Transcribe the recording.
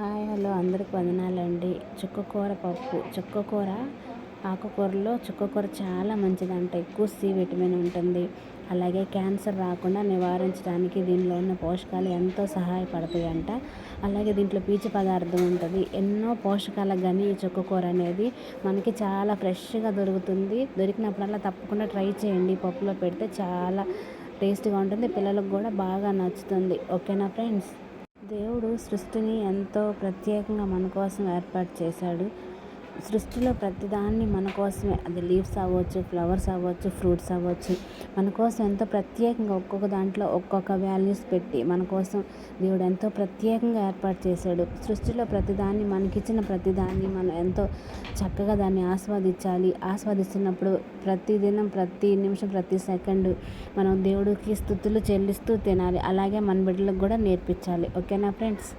Hi hello అందరికి వందనాలండి. చుక్కకూర పప్పు. ఆకుకూరలో చుక్కకూర చాలా మంచిదంట. ఎక్కువ సి విటమిన్ ఉంటుంది. అలాగే క్యాన్సర్ రాకుండా నివారించడానికి దీనిలో ఉన్న పోషకాలు ఎంతో సహాయపడతాయంట. అలాగే దీంట్లో పీచు పదార్థం ఉంటుంది. ఎన్నో పోషకాలకు కానీ ఈ చుక్కకూర అనేది మనకి చాలా ఫ్రెష్గా దొరుకుతుంది. దొరికినప్పుడల్లా తప్పకుండా ట్రై చేయండి. పప్పులో పెడితే చాలా టేస్ట్గా ఉంటుంది. పిల్లలకు కూడా బాగా నచ్చుతుంది. ఓకేనా ఫ్రెండ్స్? దేవుడు సృష్టిని ఎంతో ప్రత్యేకంగా మన కోసం ఏర్పాటు చేశాడు. సృష్టిలో ప్రతిదాన్ని మన కోసమే, అది లీవ్స్ అవ్వచ్చు, ఫ్లవర్స్ అవ్వచ్చు, ఫ్రూట్స్ అవ్వచ్చు, మన కోసం ఎంతో ప్రత్యేకంగా ఒక్కొక్క దాంట్లో ఒక్కొక్క వాల్యూస్ పెట్టి మన కోసం దేవుడు ఎంతో ప్రత్యేకంగా ఏర్పాటు చేశాడు. సృష్టిలో ప్రతిదాన్ని, మనకిచ్చిన ప్రతిదాన్ని మనం ఎంతో చక్కగా దాన్ని ఆస్వాదించాలి. ఆస్వాదిస్తున్నప్పుడు ప్రతిదినం, ప్రతి నిమిషం, ప్రతి సెకండు మనం దేవుడికి స్తుతులు చెల్లిస్తూ తినాలి. అలాగే మన బిడ్డలకు కూడా నేర్పించాలి. ఓకేనా ఫ్రెండ్స్?